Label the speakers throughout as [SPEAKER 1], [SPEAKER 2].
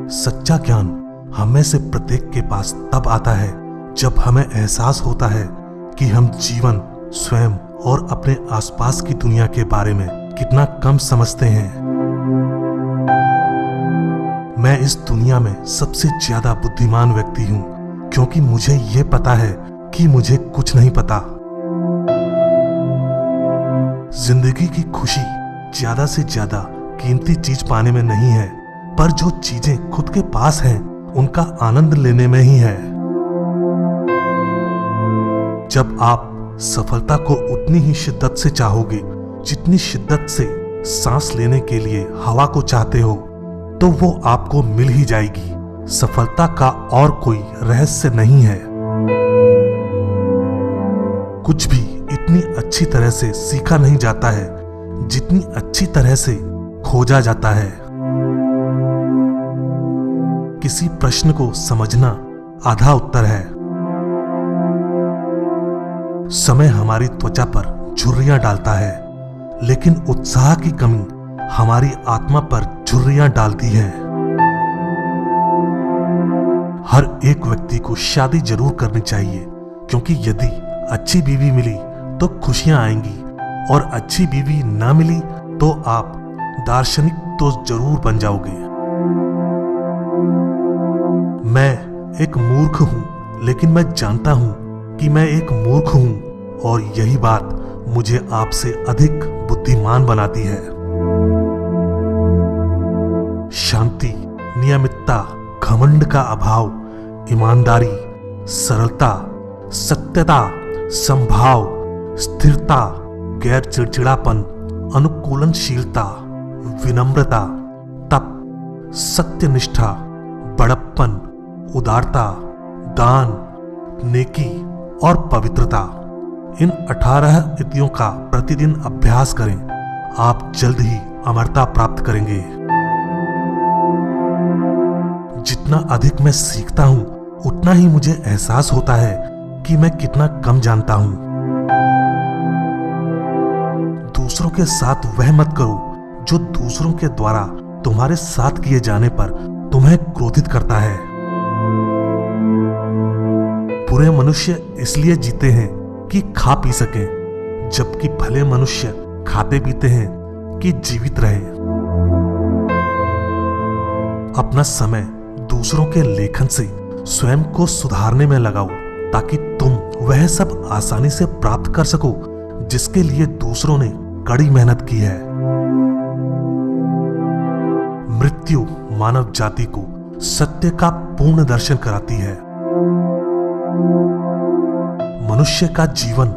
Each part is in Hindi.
[SPEAKER 1] सच्चा ज्ञान हमें से प्रत्येक के पास तब आता है जब हमें एहसास होता है कि हम जीवन, स्वयं और अपने आसपास की दुनिया के बारे में कितना कम समझते हैं। मैं इस दुनिया में सबसे ज्यादा बुद्धिमान व्यक्ति हूं, क्योंकि मुझे ये पता है कि मुझे कुछ नहीं पता। जिंदगी की खुशी ज्यादा से ज्यादा कीमती चीज पाने में नहीं है, पर जो चीजें खुद के पास हैं उनका आनंद लेने में ही है। जब आप सफलता को उतनी ही शिद्दत से चाहोगे जितनी शिद्दत से सांस लेने के लिए हवा को चाहते हो, तो वो आपको मिल ही जाएगी। सफलता का और कोई रहस्य नहीं है। कुछ भी इतनी अच्छी तरह से सीखा नहीं जाता है जितनी अच्छी तरह से खोजा जाता है। किसी प्रश्न को समझना आधा उत्तर है। समय हमारी त्वचा पर झुर्रियां डालता है, लेकिन उत्साह की कमी हमारी आत्मा पर झुर्रियां डालती है। हर एक व्यक्ति को शादी जरूर करनी चाहिए, क्योंकि यदि अच्छी बीवी मिली तो खुशियां आएंगी, और अच्छी बीवी ना मिली तो आप दार्शनिक तो जरूर बन जाओगे। मैं एक मूर्ख हूं, लेकिन मैं जानता हूं कि मैं एक मूर्ख हूं, और यही बात मुझे आपसे अधिक बुद्धिमान बनाती है। शांति, नियमितता, घमंड का अभाव, ईमानदारी, सरलता, सत्यता, संभाव, स्थिरता, गैर चिड़चिड़ापन, अनुकूलनशीलता, विनम्रता, तप, सत्यनिष्ठा, बड़प्पन, उदारता, दान, नेकी और पवित्रता। इन 18 नीतियों का प्रतिदिन अभ्यास करें। आप जल्द ही अमरता प्राप्त करेंगे। जितना अधिक मैं सीखता हूं, उतना ही मुझे एहसास होता है कि मैं कितना कम जानता हूं। दूसरों के साथ वह मत करो जो दूसरों के द्वारा तुम्हारे साथ किए जाने पर तुम्हें क्रोधित करता है। बुरे मनुष्य इसलिए जीते हैं कि खा पी सकें, जबकि भले मनुष्य खाते पीते हैं कि जीवित रहे। अपना समय दूसरों के लेखन से स्वयं को सुधारने में लगाओ, ताकि तुम वह सब आसानी से प्राप्त कर सको जिसके लिए दूसरों ने कड़ी मेहनत की है। मृत्यु मानव जाति को सत्य का पूर्ण दर्शन कराती है। मनुष्य का जीवन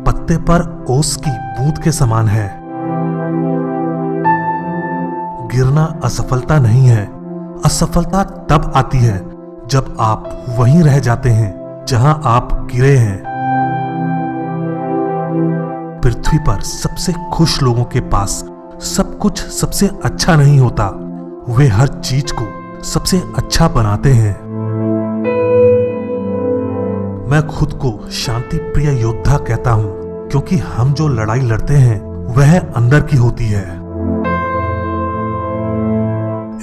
[SPEAKER 1] पत्ते पर ओस की बूंद के समान है। गिरना असफलता नहीं है। असफलता तब आती है जब आप वहीं रह जाते हैं जहां आप गिरे हैं। पृथ्वी पर सबसे खुश लोगों के पास सब कुछ सबसे अच्छा नहीं होता। वे हर चीज को सबसे अच्छा बनाते हैं। मैं खुद को शांति प्रिय योद्धा कहता हूं, क्योंकि हम जो लड़ाई लड़ते हैं वह अंदर की होती है।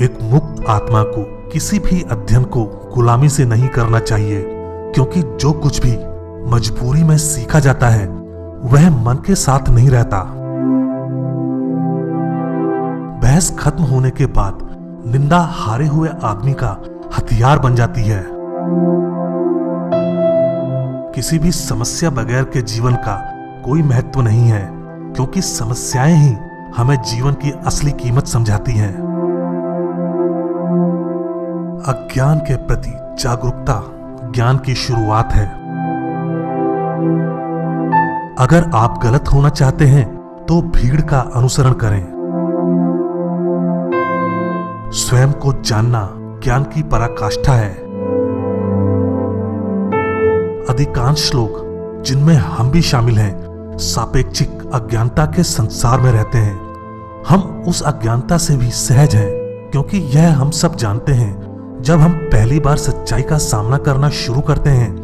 [SPEAKER 1] एक मुक्त आत्मा को किसी भी अध्ययन को गुलामी से नहीं करना चाहिए, क्योंकि जो कुछ भी मजबूरी में सीखा जाता है वह मन के साथ नहीं रहता। बहस खत्म होने के बाद निंदा हारे हुए आदमी का हथियार बन जाती है। किसी भी समस्या बगैर के जीवन का कोई महत्व नहीं है, क्योंकि समस्याएं ही हमें जीवन की असली कीमत समझाती हैं। अज्ञान के प्रति जागरूकता ज्ञान की शुरुआत है। अगर आप गलत होना चाहते हैं तो भीड़ का अनुसरण करें। स्वयं को जानना ज्ञान की पराकाष्ठा है। अधिकांश लोग, जिनमें हम भी शामिल हैं, सापेक्षिक अज्ञानता के संसार में रहते हैं। हम उस अज्ञानता से भी सहज हैं, क्योंकि यह हम सब जानते हैं, जब हम पहली बार सच्चाई का सामना करना शुरू करते हैं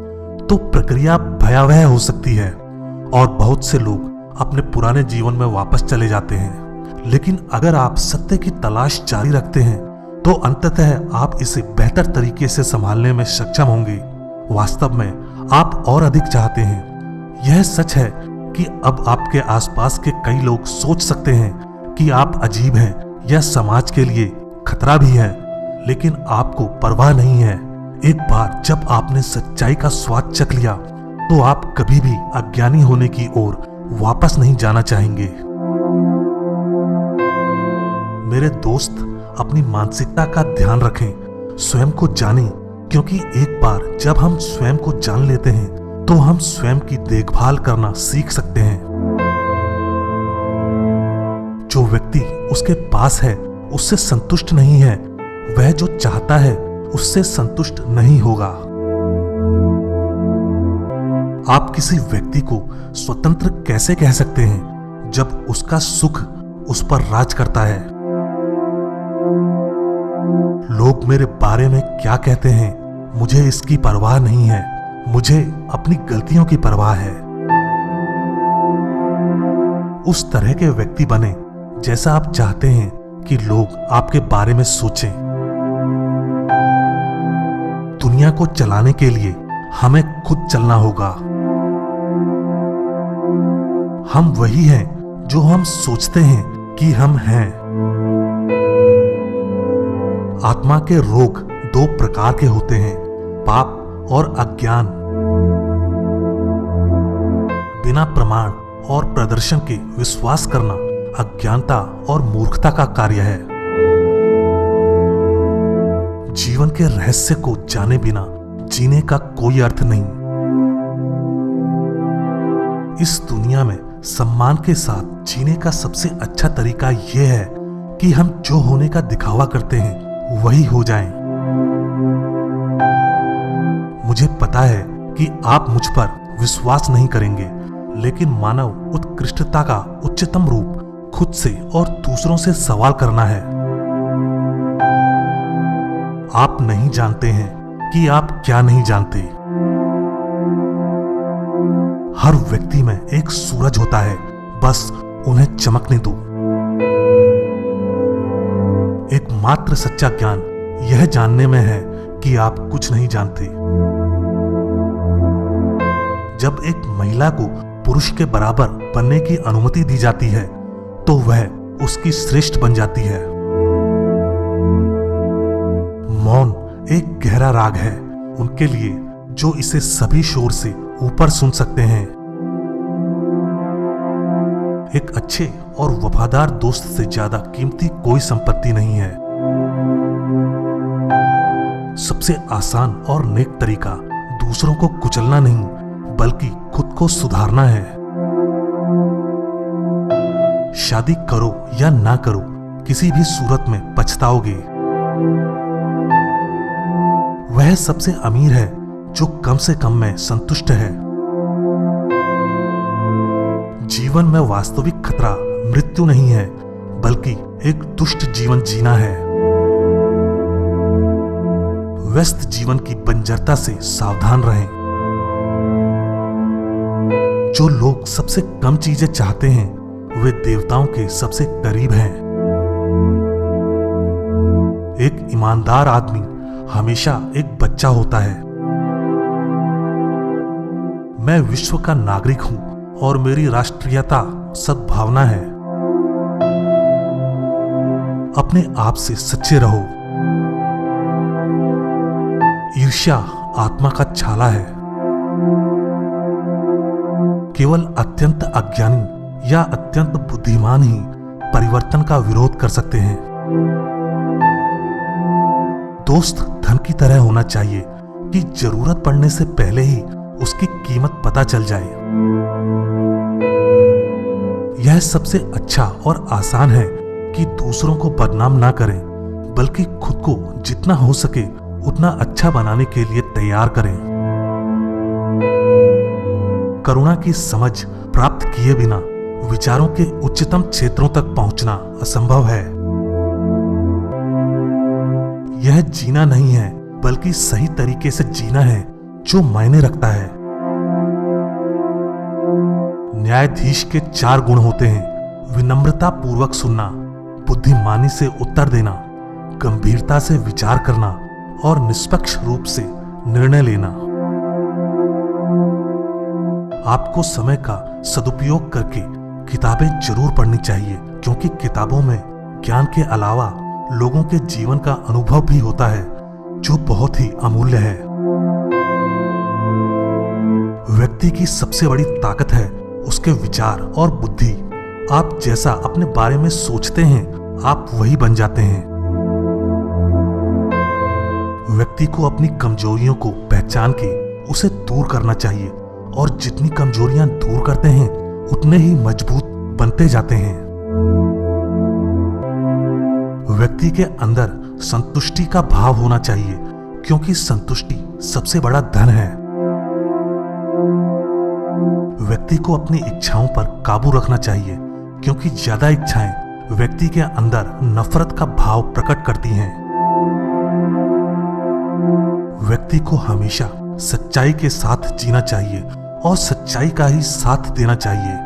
[SPEAKER 1] तो प्रक्रिया भयावह हो सकती है और बहुत से लोग अपने पुराने जीवन में वापस चले जाते हैं। लेकिन अगर आप सत्य की तलाश जारी रखते हैं तो अंततः आप इसे बेहतर तरीके से संभालने में सक्षम होंगे। वास्तव में आप और अधिक चाहते हैं। यह सच है कि अब आपके आसपास के कई लोग सोच सकते हैं कि आप अजीब हैं या समाज के लिए खतरा भी हैं, लेकिन आपको परवाह नहीं है। एक बार जब आपने सच्चाई का स्वाद चख लिया तो आप कभी भी अज्ञानी होने की ओर वापस नहीं जाना चाहेंगे। मेरे दोस्त, अपनी मानसिकता का ध्यान रखें, स्वयं को जानें, क्योंकि एक बार जब हम स्वयं को जान लेते हैं तो हम स्वयं की देखभाल करना सीख सकते हैं। जो व्यक्ति उसके पास है उससे संतुष्ट नहीं है, वह जो चाहता है उससे संतुष्ट नहीं होगा। आप किसी व्यक्ति को स्वतंत्र कैसे कह सकते हैं जब उसका सुख उस पर राज करता है? लोग मेरे बारे में क्या कहते हैं, मुझे इसकी परवाह नहीं है। मुझे अपनी गलतियों की परवाह है। उस तरह के व्यक्ति बने जैसा आप चाहते हैं कि लोग आपके बारे में सोचें। दुनिया को चलाने के लिए हमें खुद चलना होगा। हम वही हैं जो हम सोचते हैं कि हम हैं। आत्मा के रोग दो प्रकार के होते हैं, पाप और अज्ञान। बिना प्रमाण और प्रदर्शन के विश्वास करना अज्ञानता और मूर्खता का कार्य है। जीवन के रहस्य को जाने बिना जीने का कोई अर्थ नहीं। इस दुनिया में सम्मान के साथ जीने का सबसे अच्छा तरीका यह है कि हम जो होने का दिखावा करते हैं वही हो जाएं। मुझे पता है कि आप मुझ पर विश्वास नहीं करेंगे, लेकिन मानव उत्कृष्टता का उच्चतम रूप खुद से और दूसरों से सवाल करना है। आप नहीं जानते हैं कि आप क्या नहीं जानते। हर व्यक्ति में एक सूरज होता है, बस उन्हें चमकने दो। एकमात्र सच्चा ज्ञान यह जानने में है कि आप कुछ नहीं जानते। जब एक महिला को पुरुष के बराबर बनने की अनुमति दी जाती है तो वह उसकी श्रेष्ठ बन जाती है। मौन एक गहरा राग है उनके लिए जो इसे सभी शोर से ऊपर सुन सकते हैं। एक अच्छे और वफादार दोस्त से ज्यादा कीमती कोई संपत्ति नहीं है। सबसे आसान और नेक तरीका दूसरों को कुचलना नहीं बल्कि खुद को सुधारना है। शादी करो या ना करो, किसी भी सूरत में पछताओगे। वह सबसे अमीर है जो कम से कम में संतुष्ट है। जीवन में वास्तविक खतरा मृत्यु नहीं है बल्कि एक दुष्ट जीवन जीना है। व्यस्त जीवन की बंजरता से सावधान रहें। जो लोग सबसे कम चीजें चाहते हैं वे देवताओं के सबसे करीब हैं। एक ईमानदार आदमी हमेशा एक बच्चा होता है। मैं विश्व का नागरिक हूं और मेरी राष्ट्रीयता सद्भावना है। अपने आप से सच्चे रहो। ईर्ष्या आत्मा का छाला है। केवल अत्यंत अज्ञानी या अत्यंत बुद्धिमान ही परिवर्तन का विरोध कर सकते हैं। दोस्त धन की तरह होना चाहिए कि जरूरत पड़ने से पहले ही उसकी कीमत पता चल जाए। यह सबसे अच्छा और आसान है कि दूसरों को बदनाम ना करें बल्कि खुद को जितना हो सके उतना अच्छा बनाने के लिए तैयार करें। करुणा की समझ प्राप्त किए बिना विचारों के उच्चतम क्षेत्रों तक पहुंचना असंभव है। यह जीना नहीं है बल्कि सही तरीके से जीना है जो मायने रखता है। न्यायाधीश के 4 गुण होते हैं: विनम्रता पूर्वक सुनना, बुद्धिमानी से उत्तर देना, गंभीरता से विचार करना और निष्पक्ष रूप से निर्णय लेना। आपको समय का सदुपयोग करके किताबें जरूर पढ़नी चाहिए, क्योंकि किताबों में ज्ञान के अलावा लोगों के जीवन का अनुभव भी होता है, जो बहुत ही अमूल्य है। व्यक्ति की सबसे बड़ी ताकत है उसके विचार और बुद्धि। आप जैसा अपने बारे में सोचते हैं, आप वही बन जाते हैं। व्यक्ति को अपनी कमजोरियों को पहचान के उसे दूर करना चाहिए, और जितनी कमजोरियां दूर करते हैं उतने ही मजबूत बनते जाते हैं। व्यक्ति के अंदर संतुष्टि का भाव होना चाहिए, क्योंकि संतुष्टि सबसे बड़ा धन है। व्यक्ति को अपनी इच्छाओं पर काबू रखना चाहिए, क्योंकि ज्यादा इच्छाएं व्यक्ति के अंदर नफरत का भाव प्रकट करती हैं। व्यक्ति को हमेशा सच्चाई के साथ जीना चाहिए और सच्चाई का ही साथ देना चाहिए।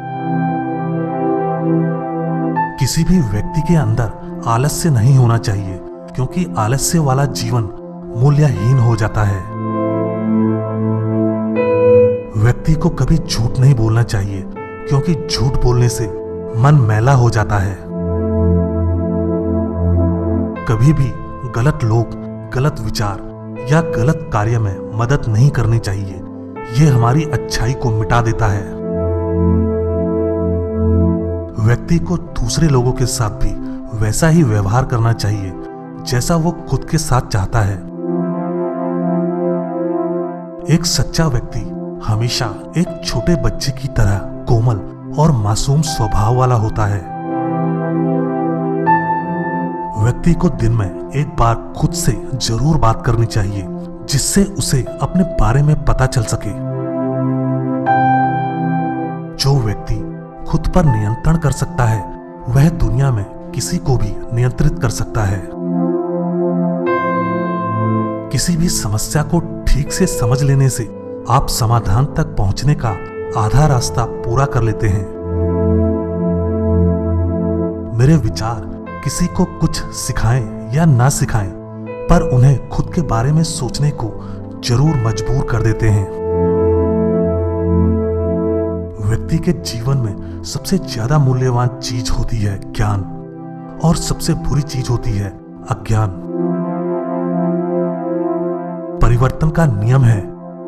[SPEAKER 1] किसी भी व्यक्ति के अंदर आलस्य नहीं होना चाहिए, क्योंकि आलस्य वाला जीवन मूल्यहीन हो जाता है। व्यक्ति को कभी झूठ नहीं बोलना चाहिए, क्योंकि झूठ बोलने से मन मैला हो जाता है। कभी भी गलत लोग, गलत विचार या गलत कार्य में मदद नहीं करनी चाहिए। यह हमारी अच्छाई को मिटा देता है। व्यक्ति को दूसरे लोगों के साथ भी वैसा ही व्यवहार करना चाहिए जैसा वो खुद के साथ चाहता है। एक सच्चा व्यक्ति हमेशा एक छोटे बच्चे की तरह कोमल और मासूम स्वभाव वाला होता है। व्यक्ति को दिन में एक बार खुद से जरूर बात करनी चाहिए, जिससे उसे अपने बारे में पता चल सके। जो व्यक्ति खुद पर नियंत्रण कर सकता है, वह दुनिया में किसी को भी नियंत्रित कर सकता है। किसी भी समस्या को ठीक से समझ लेने से आप समाधान तक पहुंचने का आधा रास्ता पूरा कर लेते हैं। मेरे विचार किसी को कुछ सिखाएं या ना सिखाएं, पर उन्हें खुद के बारे में सोचने को जरूर मजबूर कर देते हैं। व्यक्ति के जीवन में सबसे ज्यादा मूल्यवान चीज होती है ज्ञान, और सबसे बुरी चीज होती है अज्ञान। परिवर्तन का नियम है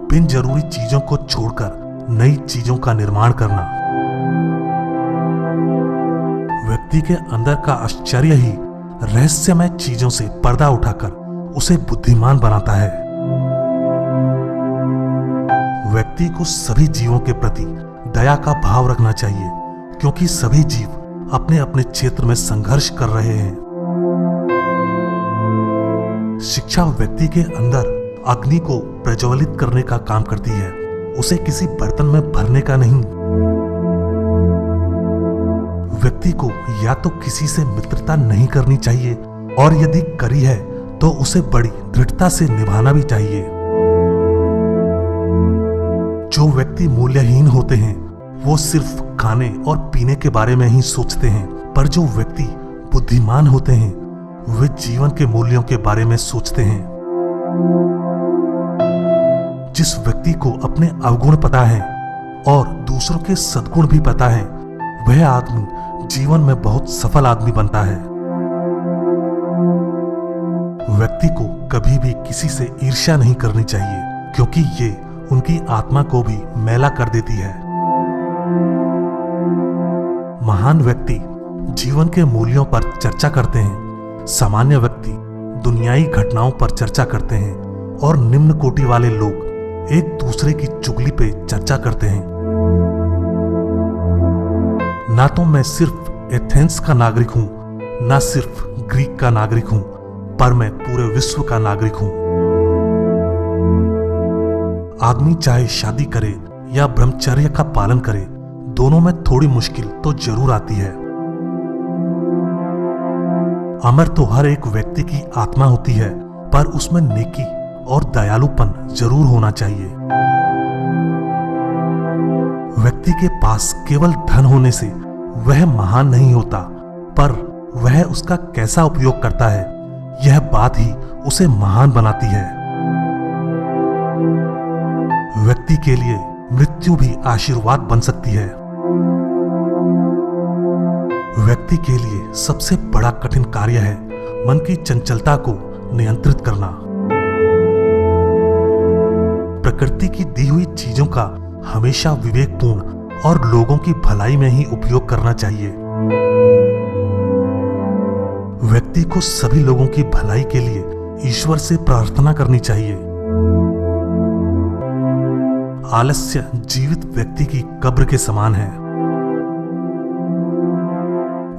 [SPEAKER 1] बिन जरूरी चीजों को छोड़कर नई चीजों का निर्माण करना। व्यक्ति के अंदर का आश्चर्य ही रहस्यमय चीजों से पर्दा उठाकर उसे बुद्धिमान बनाता है। व्यक्ति को सभी जीवों के प्रति दया का भाव रखना चाहिए, क्योंकि सभी जीव अपने अपने क्षेत्र में संघर्ष कर रहे हैं। शिक्षा व्यक्ति के अंदर अग्नि को प्रज्वलित करने का काम करती है, उसे किसी बर्तन में भरने का नहीं। व्यक्ति को या तो किसी से मित्रता नहीं करनी चाहिए, और यदि करी है तो उसे बड़ी दृढ़ता से निभाना भी चाहिए। जो व्यक्ति मूल्यहीन होते हैं वो सिर्फ खाने और पीने के बारे में ही सोचते हैं, पर जो व्यक्ति बुद्धिमान होते हैं वे जीवन के मूल्यों के बारे में सोचते हैं। जिस व्यक्ति को अपने अवगुण पता है और दूसरों के सद्गुण भी पता है, वह आदमी जीवन में बहुत सफल आदमी बनता है। व्यक्ति को कभी भी किसी से ईर्ष्या नहीं करनी चाहिए, क्योंकि ये उनकी आत्मा को भी मैला कर देती है। महान व्यक्ति जीवन के मूल्यों पर चर्चा करते हैं, सामान्य व्यक्ति दुनियाई घटनाओं पर चर्चा करते हैं, और निम्न कोटि वाले लोग एक दूसरे की चुगली पे चर्चा करते हैं। ना तो मैं सिर्फ एथेंस का नागरिक हूं, ना सिर्फ ग्रीक का नागरिक हूं, पर मैं पूरे विश्व का नागरिक हूं। आदमी चाहे शादी करे या ब्रह्मचर्य का पालन करे, दोनों में थोड़ी मुश्किल तो जरूर आती है। अमर तो हर एक व्यक्ति की आत्मा होती है, पर उसमें नेकी और दयालुपन जरूर होना चाहिए। व्यक्ति के पास केवल धन होने से वह महान नहीं होता, पर वह उसका कैसा उपयोग करता है यह बात ही उसे महान बनाती है। व्यक्ति के लिए मृत्यु भी आशीर्वाद बन सकती है। व्यक्ति के लिए सबसे बड़ा कठिन कार्य है मन की चंचलता को नियंत्रित करना। प्रकृति की दी हुई चीजों का हमेशा विवेकपूर्ण और लोगों की भलाई में ही उपयोग करना चाहिए। व्यक्ति को सभी लोगों की भलाई के लिए ईश्वर से प्रार्थना करनी चाहिए। आलस्य जीवित व्यक्ति की कब्र के समान है।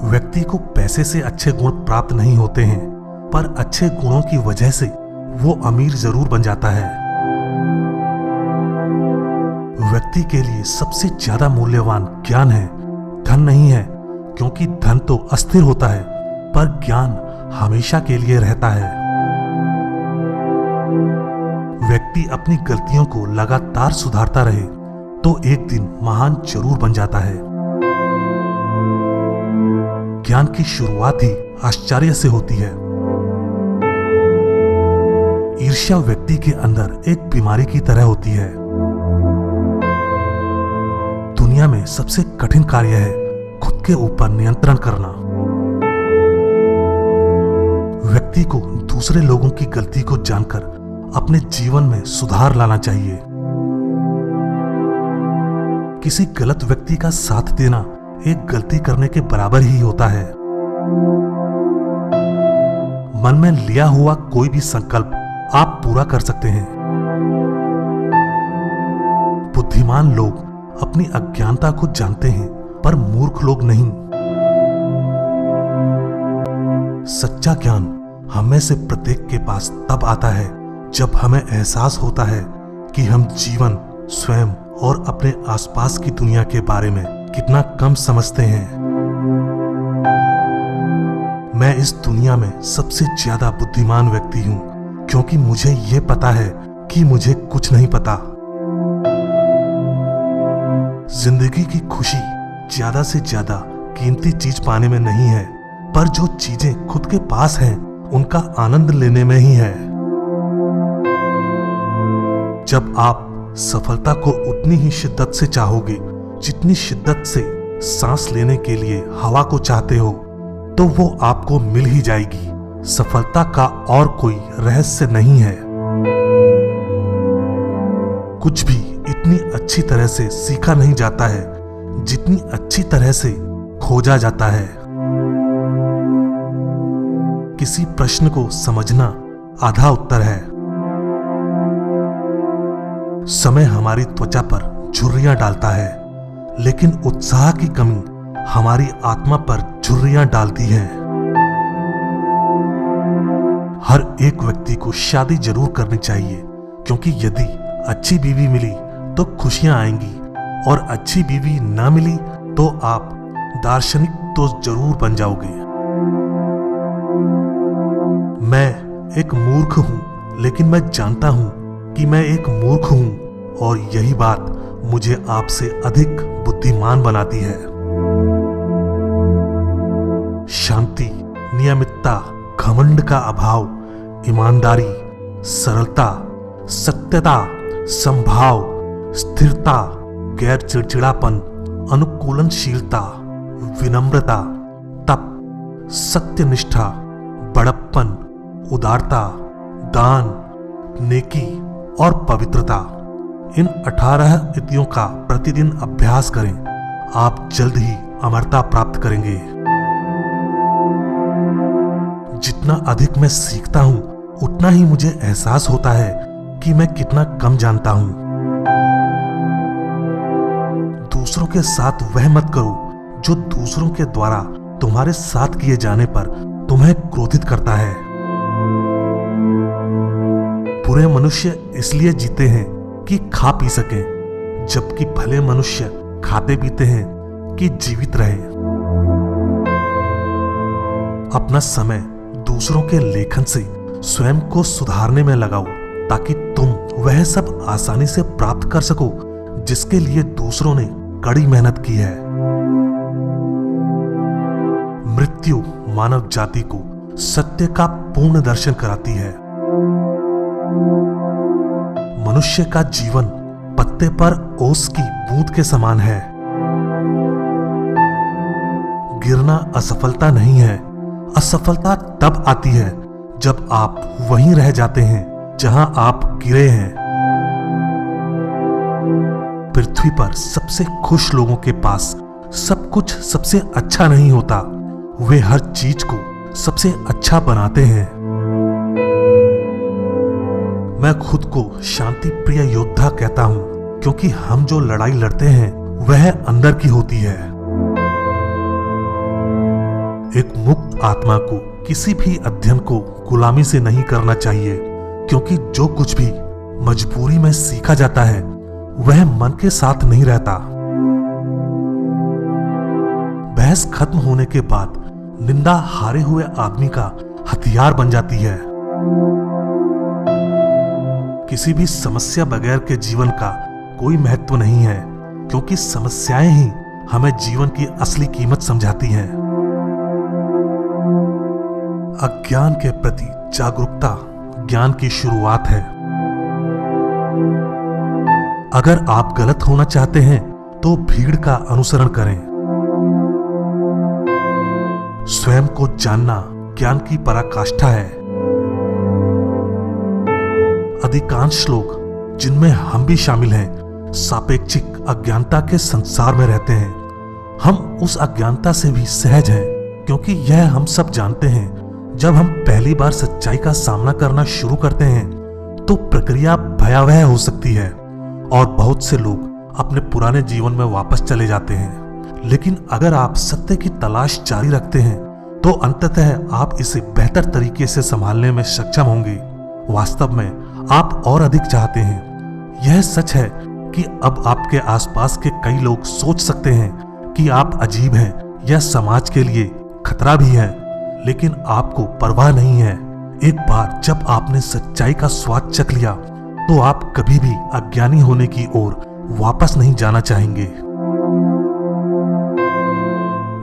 [SPEAKER 1] व्यक्ति को पैसे से अच्छे गुण प्राप्त नहीं होते हैं, पर अच्छे गुणों की वजह से वो अमीर जरूर बन जाता है। व्यक्ति के लिए सबसे ज्यादा मूल्यवान ज्ञान है, धन नहीं है, क्योंकि धन तो अस्थिर होता है, पर ज्ञान हमेशा के लिए रहता है। व्यक्ति अपनी गलतियों को लगातार सुधारता रहे तो एक दिन महान जरूर बन जाता है। ज्ञान की शुरुआत ही आश्चर्य से होती है। ईर्ष्या व्यक्ति के अंदर एक बीमारी की तरह होती है। दुनिया में सबसे कठिन कार्य है खुद के ऊपर नियंत्रण करना। व्यक्ति को दूसरे लोगों की गलती को जानकर अपने जीवन में सुधार लाना चाहिए। किसी गलत व्यक्ति का साथ देना एक गलती करने के बराबर ही होता है। मन में लिया हुआ कोई भी संकल्प आप पूरा कर सकते हैं। बुद्धिमान लोग अपनी अज्ञानता को जानते हैं, पर मूर्ख लोग नहीं। सच्चा ज्ञान हमें से प्रत्येक के पास तब आता है जब हमें एहसास होता है कि हम जीवन, स्वयं और अपने आसपास की दुनिया के बारे में कितना कम समझते हैं। मैं इस दुनिया में सबसे ज्यादा बुद्धिमान व्यक्ति हूं, क्योंकि मुझे यह पता है कि मुझे कुछ नहीं पता। जिंदगी की खुशी ज्यादा से ज्यादा कीमती चीज पाने में नहीं है, पर जो चीजें खुद के पास हैं उनका आनंद लेने में ही है। जब आप सफलता को उतनी ही शिद्दत से चाहोगे जितनी शिद्दत से सांस लेने के लिए हवा को चाहते हो, तो वो आपको मिल ही जाएगी। सफलता का और कोई रहस्य नहीं है। कुछ भी इतनी अच्छी तरह से सीखा नहीं जाता है जितनी अच्छी तरह से खोजा जाता है। किसी प्रश्न को समझना आधा उत्तर है। समय हमारी त्वचा पर झुर्रियां डालता है, लेकिन उत्साह की कमी हमारी आत्मा पर झुर्रियां डालती है। हर एक व्यक्ति को शादी जरूर करनी चाहिए, क्योंकि यदि अच्छी बीवी मिली तो खुशियां आएंगी, और अच्छी बीवी ना मिली तो आप दार्शनिक तो जरूर बन जाओगे। मैं एक मूर्ख हूं, लेकिन मैं जानता हूं कि मैं एक मूर्ख हूं, और यही बात मुझे आपसे अधिक बुद्धिमान बनाती है। शांति, नियमितता, घमंड का अभाव, ईमानदारी, सरलता, सत्यता, संभाव, स्थिरता, गैर चिड़चिड़ापन, अनुकूलनशीलता, विनम्रता, तप, सत्यनिष्ठा, बड़प्पन, उदारता, दान, नेकी और पवित्रता। इन 18 नीतियों का प्रतिदिन अभ्यास करें। आप जल्द ही अमरता प्राप्त करेंगे। जितना अधिक मैं सीखता हूं, उतना ही मुझे एहसास होता है कि मैं कितना कम जानता हूं। दूसरों के साथ वह मत करो जो दूसरों के द्वारा तुम्हारे साथ किए जाने पर तुम्हें क्रोधित करता है। बुरे मनुष्य इसलिए जीते हैं कि खा पी सकें, जबकि भले मनुष्य खाते पीते हैं कि जीवित रहे। अपना समय दूसरों के लेखन से स्वयं को सुधारने में लगाओ, ताकि तुम वह सब आसानी से प्राप्त कर सको जिसके लिए दूसरों ने कड़ी मेहनत की है। मृत्यु मानव जाति को सत्य का पूर्ण दर्शन कराती है। मनुष्य का जीवन पत्ते पर ओस की बूंद के समान है। गिरना असफलता नहीं है। असफलता तब आती है जब आप वहीं रह जाते हैं जहां आप गिरे हैं। पृथ्वी पर सबसे खुश लोगों के पास सब कुछ सबसे अच्छा नहीं होता। वे हर चीज को सबसे अच्छा बनाते हैं। मैं खुद को शांति प्रिय योद्धा कहता हूं, क्योंकि हम जो लड़ाई लड़ते हैं वह अंदर की होती है। एक मुक्त आत्मा को किसी भी अध्ययन को गुलामी से नहीं करना चाहिए, क्योंकि जो कुछ भी मजबूरी में सीखा जाता है वह मन के साथ नहीं रहता। बहस खत्म होने के बाद निंदा हारे हुए आदमी का हथियार बन जाती है। किसी भी समस्या बगैर के जीवन का कोई महत्व नहीं है, क्योंकि समस्याएं ही हमें जीवन की असली कीमत समझाती हैं। अज्ञान के प्रति जागरूकता ज्ञान की शुरुआत है। अगर आप गलत होना चाहते हैं तो भीड़ का अनुसरण करें। स्वयं को जानना ज्ञान की पराकाष्ठा है। अधिकांश लोग, जिनमें हम भी शामिल हैं, सापेक्षिक अज्ञानता के संसार में रहते हैं। हम उस अज्ञानता से भी सहज हैं, क्योंकि यह हम सब जानते हैं, जब हम पहली बार सच्चाई का सामना करना शुरू करते हैं तो प्रक्रिया भयावह हो सकती है और बहुत से लोग अपने पुराने जीवन में वापस चले जाते हैं। लेकिन अगर आप सत्य की तलाश जारी रखते हैं तो अंततः आप इसे बेहतर तरीके से संभालने में सक्षम होंगे। वास्तव में आप और अधिक चाहते हैं। यह सच है कि अब आपके आसपास के कई लोग सोच सकते हैं कि आप अजीब हैं या समाज के लिए खतरा भी है, लेकिन आपको परवाह नहीं है। एक बार जब आपने सच्चाई का स्वाद चख लिया तो आप कभी भी अज्ञानी होने की ओर वापस नहीं जाना चाहेंगे।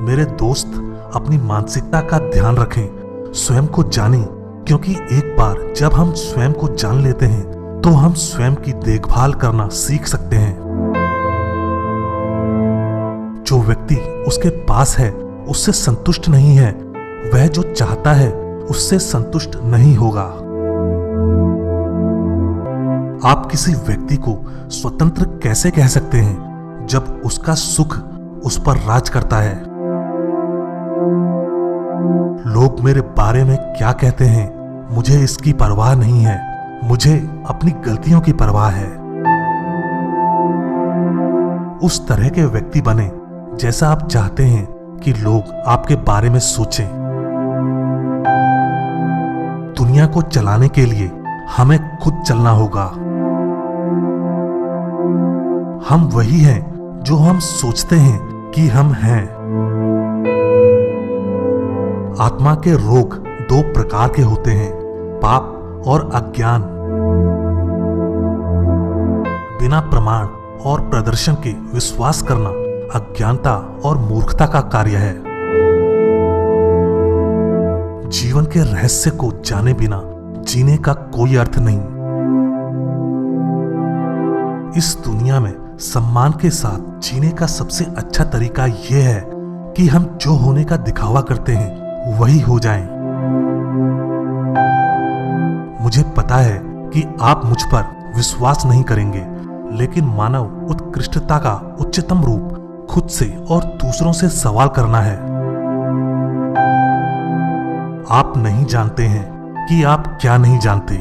[SPEAKER 1] मेरे दोस्त, अपनी मानसिकता का ध्यान रखें, स्वयं को जानें, क्योंकि एक बार जब हम स्वयं को जान लेते हैं तो हम स्वयं की देखभाल करना सीख सकते हैं। जो व्यक्ति उसके पास है उससे संतुष्ट नहीं है, वह जो चाहता है उससे संतुष्ट नहीं होगा। आप किसी व्यक्ति को स्वतंत्र कैसे कह सकते हैं जब उसका सुख उस पर राज करता है? लोग मेरे बारे में क्या कहते हैं, मुझे इसकी परवाह नहीं है। मुझे अपनी गलतियों की परवाह है। उस तरह के व्यक्ति बने जैसा आप चाहते हैं कि लोग आपके बारे में सोचें। दुनिया को चलाने के लिए हमें खुद चलना होगा। हम वही हैं जो हम सोचते हैं कि हम हैं। आत्मा के रोग दो प्रकार के होते हैं, पाप और अज्ञान। बिना प्रमाण और प्रदर्शन के विश्वास करना अज्ञानता और मूर्खता का कार्य है। जीवन के रहस्य को जाने बिना जीने का कोई अर्थ नहीं। इस दुनिया में सम्मान के साथ जीने का सबसे अच्छा तरीका यह है कि हम जो होने का दिखावा करते हैं वही हो जाएं। मुझे पता है कि आप मुझ पर विश्वास नहीं करेंगे, लेकिन मानव उत्कृष्टता का उच्चतम रूप खुद से और दूसरों से सवाल करना है। आप नहीं जानते हैं कि आप क्या नहीं जानते।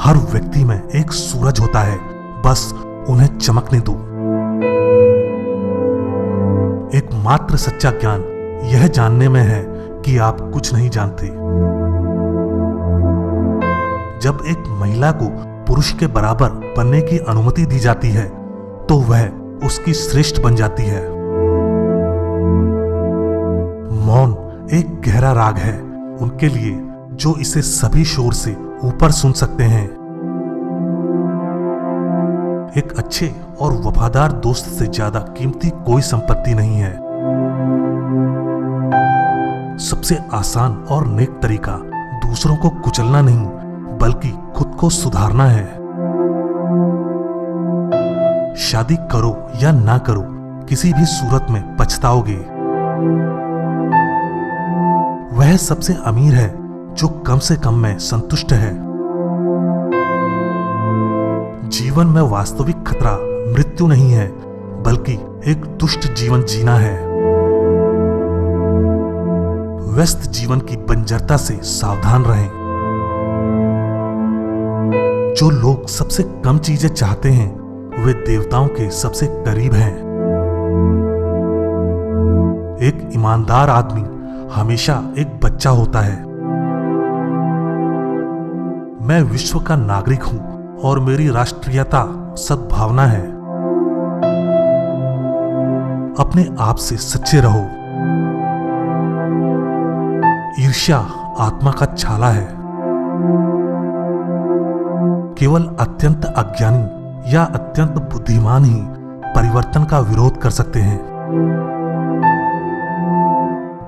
[SPEAKER 1] हर व्यक्ति में एक सूरज होता है, बस उन्हें चमकने दो। एकमात्र सच्चा ज्ञान यह जानने में है कि आप कुछ नहीं जानते। जब एक महिला को पुरुष के बराबर बनने की अनुमति दी जाती है तो वह उसकी श्रेष्ठ बन जाती है। मौन एक गहरा राग है उनके लिए जो इसे सभी शोर से ऊपर सुन सकते हैं। एक अच्छे और वफादार दोस्त से ज्यादा कीमती कोई संपत्ति नहीं है। सबसे आसान और नेक तरीका दूसरों को कुचलना नहीं बल्कि खुद को सुधारना है। शादी करो या ना करो, किसी भी सूरत में पछताओगे। वह सबसे अमीर है जो कम से कम में संतुष्ट है। जीवन में वास्तविक खतरा मृत्यु नहीं है बल्कि एक दुष्ट जीवन जीना है। व्यस्त जीवन की बंजरता से सावधान रहें। जो लोग सबसे कम चीजें चाहते हैं वे देवताओं के सबसे करीब हैं। एक ईमानदार आदमी हमेशा एक बच्चा होता है। मैं विश्व का नागरिक हूं और मेरी राष्ट्रीयता सद्भावना है। अपने आप से सच्चे रहो। ईर्ष्या आत्मा का छाला है। केवल अत्यंत अज्ञानी या अत्यंत बुद्धिमान ही परिवर्तन का विरोध कर सकते हैं।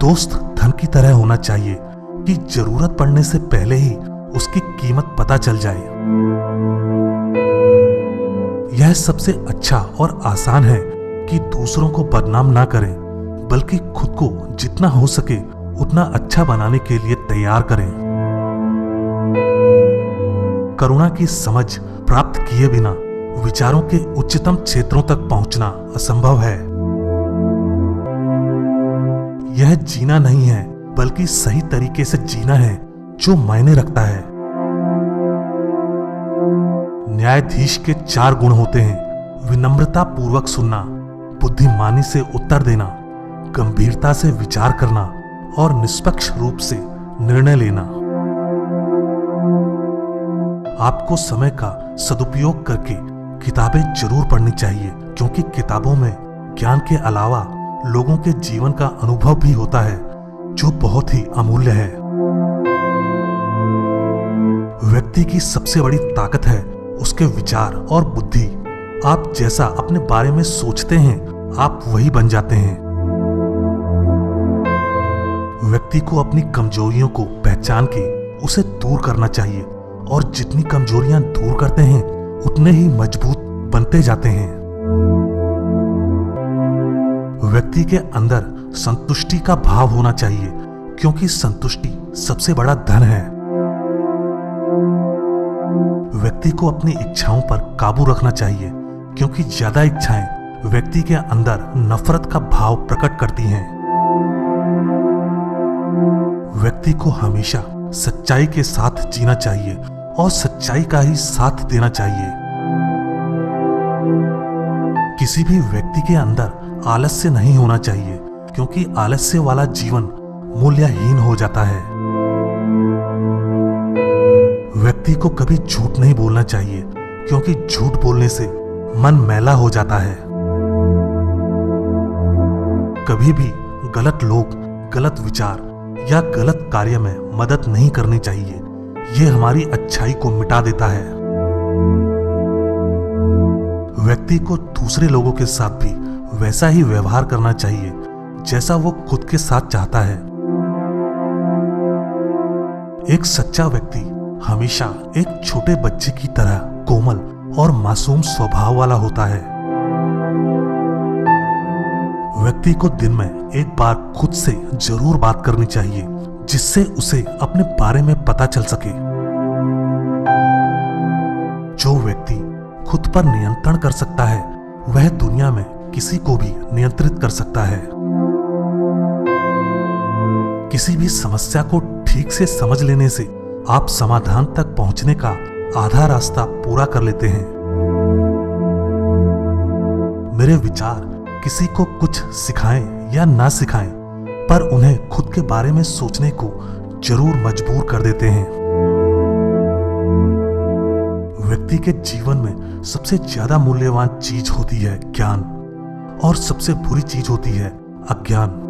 [SPEAKER 1] दोस्त धन की तरह होना चाहिए कि जरूरत पड़ने से पहले ही उसकी कीमत पता चल जाए। यह सबसे अच्छा और आसान है कि दूसरों को बदनाम ना करें बल्कि खुद को जितना हो सके उतना अच्छा बनाने के लिए तैयार करें। करुणा की समझ प्राप्त किए बिना विचारों के उच्चतम क्षेत्रों तक पहुंचना असंभव है। यह जीना नहीं है बल्कि सही तरीके से जीना है जो मायने रखता है। न्यायाधीश के 4 गुण होते हैं: विनम्रता पूर्वक सुनना, बुद्धिमानी से उत्तर देना, गंभीरता से विचार करना और निष्पक्ष रूप से निर्णय लेना। आपको समय का सदुपयोग करके किताबें जरूर पढ़नी चाहिए क्योंकि किताबों में ज्ञान के अलावा लोगों के जीवन का अनुभव भी होता है जो बहुत ही अमूल्य है। व्यक्ति की सबसे बड़ी ताकत है उसके विचार और बुद्धि। आप जैसा अपने बारे में सोचते हैं आप वही बन जाते हैं। व्यक्ति को अपनी कमजोरियों को पहचान के उसे दूर करना चाहिए और जितनी कमजोरियां दूर करते हैं उतने ही मजबूत बनते जाते हैं। व्यक्ति के अंदर संतुष्टि का भाव होना चाहिए क्योंकि संतुष्टि सबसे बड़ा धन है। व्यक्ति को अपनी इच्छाओं पर काबू रखना चाहिए क्योंकि ज्यादा इच्छाएं व्यक्ति के अंदर नफरत का भाव प्रकट करती हैं। व्यक्ति को हमेशा सच्चाई के साथ जीना चाहिए और सच्चाई का ही साथ देना चाहिए। किसी भी व्यक्ति के अंदर आलस्य नहीं होना चाहिए क्योंकि आलस्य वाला जीवन मूल्यहीन हो जाता है। व्यक्ति को कभी झूठ नहीं बोलना चाहिए क्योंकि झूठ बोलने से मन मैला हो जाता है। कभी भी गलत लोग, गलत विचार या गलत कार्य में मदद नहीं करनी चाहिए। ये हमारी अच्छाई को मिटा देता है। व्यक्ति को दूसरे लोगों के साथ भी वैसा ही व्यवहार करना चाहिए जैसा वो खुद के साथ चाहता है। एक सच्चा व्यक्ति हमेशा एक छोटे बच्चे की तरह कोमल और मासूम स्वभाव वाला होता है। व्यक्ति को दिन में एक बार खुद से जरूर बात करनी चाहिए जिससे उसे अपने बारे में पता चल सके। जो व्यक्ति खुद पर नियंत्रण कर सकता है वह दुनिया में किसी को भी नियंत्रित कर सकता है। किसी भी समस्या को ठीक से समझ लेने से आप समाधान तक पहुंचने का आधा रास्ता पूरा कर लेते हैं। मेरे विचार किसी को कुछ सिखाएं या ना सिखाएं, पर उन्हें खुद के बारे में सोचने को जरूर मजबूर कर देते हैं। व्यक्ति के जीवन में सबसे ज्यादा मूल्यवान चीज होती है ज्ञान और सबसे बुरी चीज होती है अज्ञान।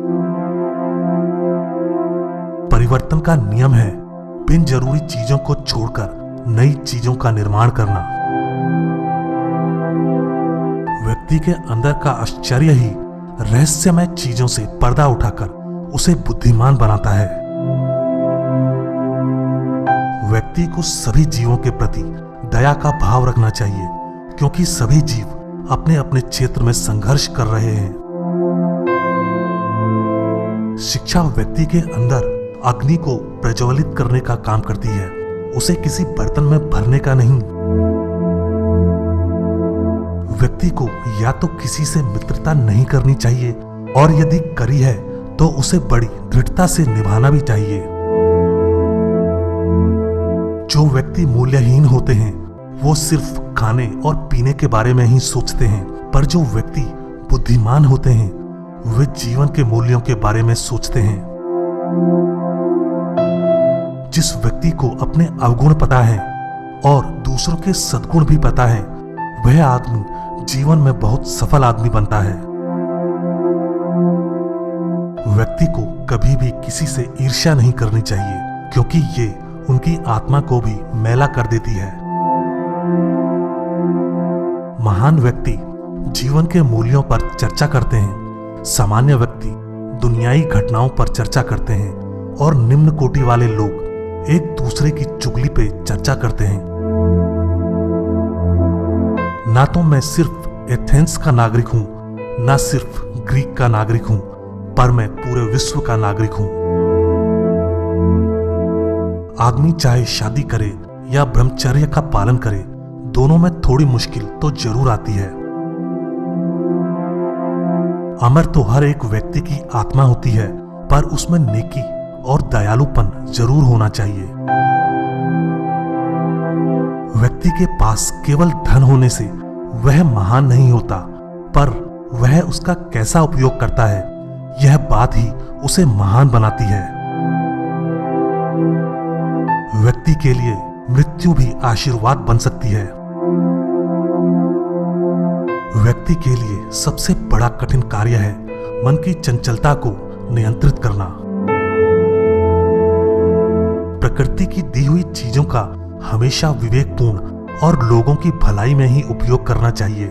[SPEAKER 1] परिवर्तन का नियम है बिन जरूरी चीजों को छोड़कर नई चीजों का निर्माण करना। व्यक्ति के अंदर का आश्चर्य ही रहस्यमय चीजों से पर्दा उठाकर उसे बुद्धिमान बनाता है। व्यक्ति को सभी जीवों के प्रति दया का भाव रखना चाहिए, क्योंकि सभी जीव अपने अपने क्षेत्र में संघर्ष कर रहे हैं। शिक्षा व्यक्ति के अंदर अग्नि को प्रज्वलित करने का काम करती है, उसे किसी बर्तन में भरने का नहीं। व्यक्ति को या तो किसी से मित्रता नहीं करनी चाहिए, और यदि करी है तो उसे बड़ी दृढ़ता से निभाना भी चाहिए। जो व्यक्ति मूल्यहीन होते हैं वो सिर्फ खाने और पीने के बारे में ही सोचते हैं, पर जो व्यक्ति बुद्धिमान होते हैं वे जीवन के मूल्यों के बारे में सोचते हैं। जिस व्यक्ति को अपने अवगुण पता है और दूसरों के सद्गुण भी पता है, वह आदमी जीवन में बहुत सफल आदमी बनता है। व्यक्ति को कभी भी किसी से ईर्ष्या नहीं करनी चाहिए, क्योंकि ये उनकी आत्मा को भी मैला कर देती है। महान व्यक्ति जीवन के मूल्यों पर चर्चा करते हैं, सामान्य व्यक्ति दुनियाई घटनाओं पर चर्चा करते हैं, और निम्न कोटि वाले लोग एक दूसरे की चुगली पे चर्चा करते हैं। ना तो मैं सिर्फ एथेंस का नागरिक हूं, ना सिर्फ ग्रीक का नागरिक हूं, पर मैं पूरे विश्व का नागरिक हूं। आदमी चाहे शादी करे या ब्रह्मचर्य का पालन करे, दोनों में थोड़ी मुश्किल तो जरूर आती है। अमर तो हर एक व्यक्ति की आत्मा होती है, पर उसमें नेकी और दयालुपन जरूर होना चाहिए। व्यक्ति के पास केवल धन होने से वह महान नहीं होता, पर वह उसका कैसा उपयोग करता है, यह बात ही उसे महान बनाती है। व्यक्ति के लिए मृत्यु भी आशीर्वाद बन सकती है। व्यक्ति के लिए सबसे बड़ा कठिन कार्य है मन की चंचलता को नियंत्रित करना। प्रकृति की दी हुई चीजों का हमेशा विवेकपूर्ण और लोगों की भलाई में ही उपयोग करना चाहिए।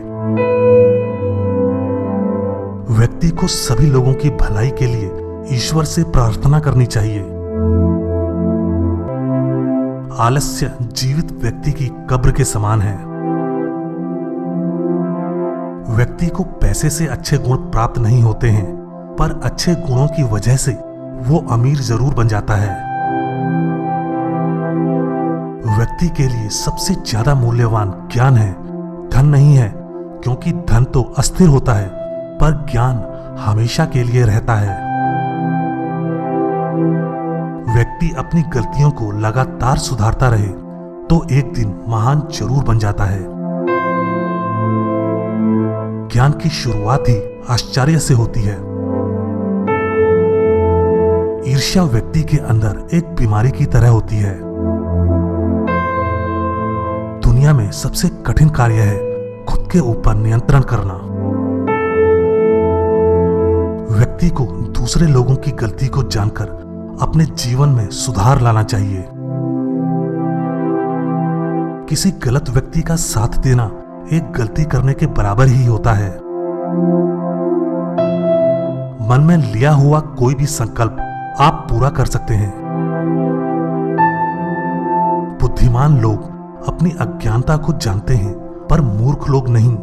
[SPEAKER 1] व्यक्ति को सभी लोगों की भलाई के लिए ईश्वर से प्रार्थना करनी चाहिए। आलस्य जीवित व्यक्ति की कब्र के समान है। व्यक्ति को पैसे से अच्छे गुण प्राप्त नहीं होते हैं, पर अच्छे गुणों की वजह से वो अमीर जरूर बन जाता है। व्यक्ति के लिए सबसे ज्यादा मूल्यवान ज्ञान है, धन नहीं है, क्योंकि धन तो अस्थिर होता है, पर ज्ञान हमेशा के लिए रहता है। व्यक्ति अपनी गलतियों को लगातार सुधारता रहे तो एक दिन महान जरूर बन जाता है। ज्ञान की शुरुआत ही आश्चर्य से होती है। ईर्ष्या व्यक्ति के अंदर एक बीमारी की तरह होती है। दुनिया में सबसे कठिन कार्य है खुद के ऊपर नियंत्रण करना। व्यक्ति को दूसरे लोगों की गलती को जानकर अपने जीवन में सुधार लाना चाहिए। किसी गलत व्यक्ति का साथ देना एक गलती करने के बराबर ही होता है। मन में लिया हुआ कोई भी संकल्प आप पूरा कर सकते हैं। बुद्धिमान लोग अपनी अज्ञानता को जानते हैं, पर मूर्ख लोग नहीं।